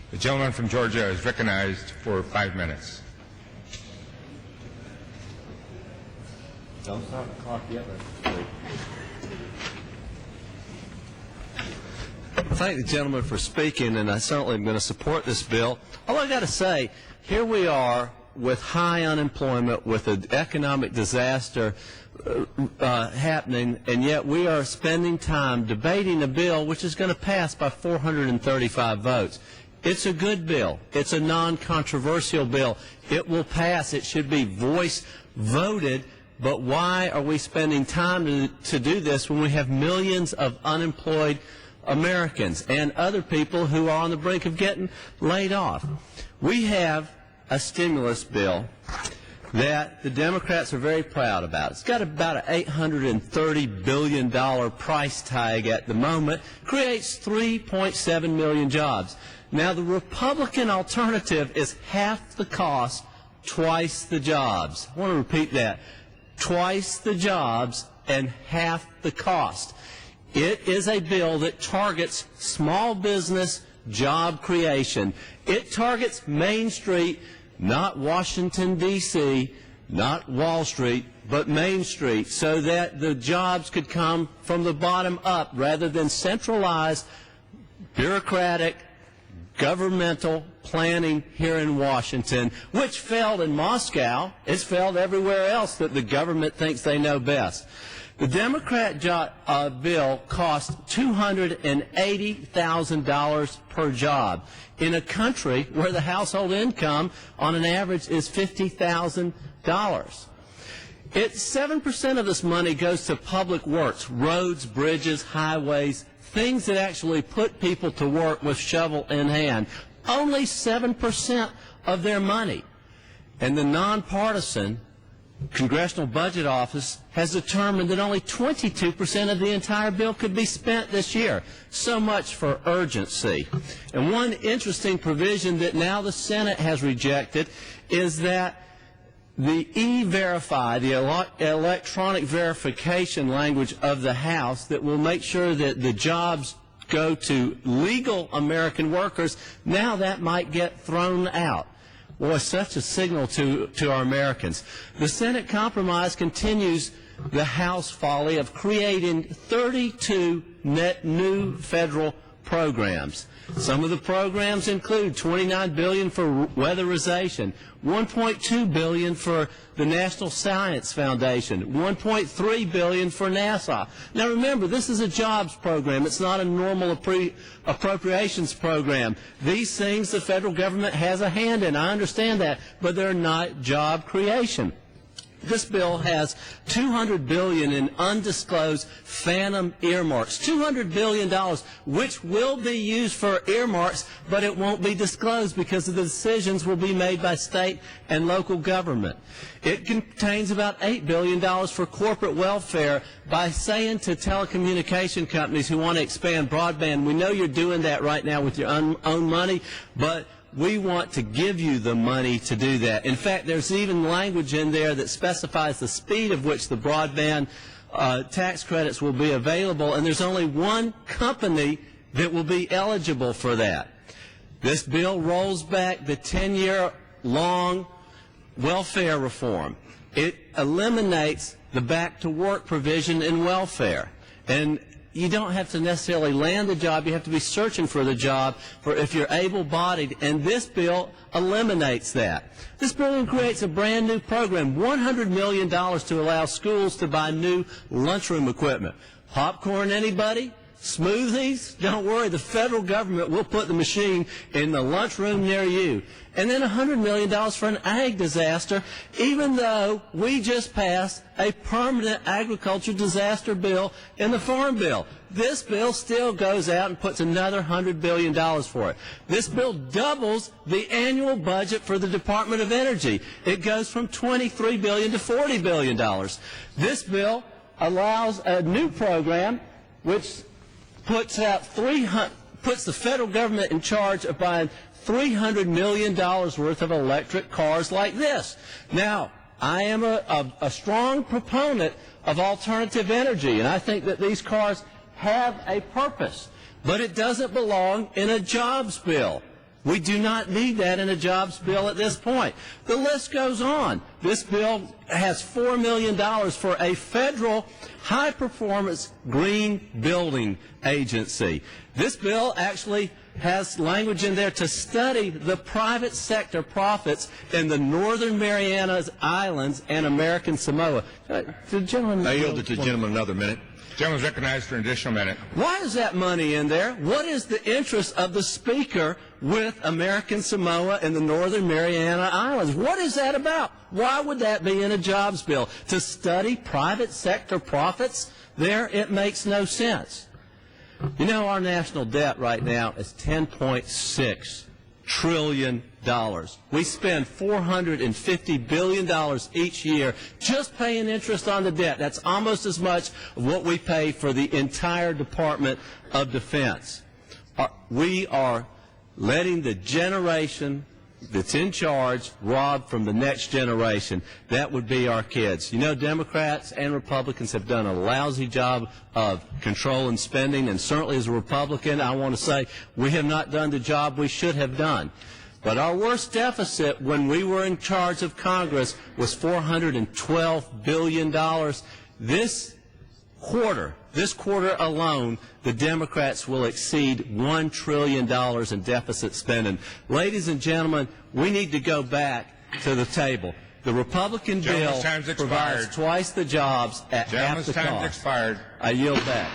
The gentleman from Georgia is recognized for 5 minutes. Don't start the clock yet. Thank the gentleman for speaking, and I certainly am going to support this bill. All I got to say, here we are with high unemployment, with an economic disaster happening, and yet we are spending time debating a bill which is going to pass by 435 votes. It's a good bill. It's a non-controversial bill. It will pass. It should be voice voted. But why are we spending time to do this when we have millions of unemployed Americans and other people who are on the brink of getting laid off? We have a stimulus bill that the Democrats are very proud about. It's got about an $830 billion price tag at the moment, creates 3.7 million jobs. Now, the Republican alternative is half the cost, twice the jobs. I want to repeat that. Twice the jobs and half the cost. It is a bill that targets small business job creation. It targets Main Street, not Washington, D.C., not Wall Street, but Main Street, so that the jobs could come from the bottom up rather than centralized, bureaucratic, governmental planning here in Washington, which failed in Moscow. It's failed everywhere else that the government thinks they know best. The Democrat bill cost $280,000 per job in a country where the household income on an average is $50,000. 7% of this money goes to public works, roads, bridges, highways, things that actually put people to work with shovel in hand. Only 7% of their money. And the nonpartisan Congressional Budget Office has determined that only 22% of the entire bill could be spent this year. So much for urgency. And one interesting provision that now the Senate has rejected is that the E-Verify, the electronic verification language of the House that will make sure that the jobs go to legal American workers, now that might get thrown out. Boy, such a signal to our Americans. The Senate compromise continues the House folly of creating 32 net new federal programs. Some of the programs include $29 billion for weatherization, $1.2 billion for the National Science Foundation, $1.3 billion for NASA. Now remember, this is a jobs program. It's not a normal appropriations program. These things the federal government has a hand in. I understand that, but they're not job creation. This bill has $200 billion in undisclosed phantom earmarks, $200 billion, which will be used for earmarks, but it won't be disclosed because the decisions will be made by state and local government. It contains about $8 billion for corporate welfare by saying to telecommunication companies who want to expand broadband, we know you're doing that right now with your own money, but we want to give you the money to do that. In fact, there's even language in there that specifies the speed of which the broadband tax credits will be available, and there's only one company that will be eligible for that. This bill rolls back the 10-year-long welfare reform. It eliminates the back-to-work provision in welfare. And you don't have to necessarily land the job. You have to be searching for the job for if you're able-bodied, and this bill eliminates that. This bill creates a brand-new program, $100 million to allow schools to buy new lunchroom equipment. Popcorn, anybody? Smoothies? Don't worry, the federal government will put the machine in the lunchroom near you. And then $100 million for an ag disaster, even though we just passed a permanent agriculture disaster bill in the Farm Bill. This bill still goes out and puts another $100 billion for it. This bill doubles the annual budget for the Department of Energy. It goes from $23 billion to $40 billion. This bill allows a new program which puts the federal government in charge of buying $300 million worth of electric cars like this. Now, I am a strong proponent of alternative energy, and I think that these cars have a purpose, but it doesn't belong in a jobs bill. We do not need that in a jobs bill at this point. The list goes on. This bill has $4 million for a federal high-performance green building agency. This bill actually has language in there to study the private sector profits in the Northern Marianas Islands and American Samoa. The gentleman, I yield it to the gentleman another minute. Gentleman is recognized for an additional minute. why is that money in there? What is the interest of the Speaker with American Samoa and the Northern Mariana Islands? What is that about? Why would that be in a jobs bill? To study private sector profits? There, it makes no sense. You know, our national debt right now is $10.6 trillion. We spend $450 billion each year just paying interest on the debt. That's almost as much of what we pay for the entire Department of Defense. We are letting the generation that's in charge rob from the next generation. That would be our kids. You know, Democrats and Republicans have done a lousy job of controlling spending, and certainly as a Republican, I want to say we have not done the job we should have done. But our worst deficit when we were in charge of Congress was $412 billion. This quarter alone, the Democrats will exceed $1 trillion in deficit spending. Ladies and gentlemen, we need to go back to the table. The Republican bill provides twice the jobs at half the cost. Gentleman's time has expired. I yield back.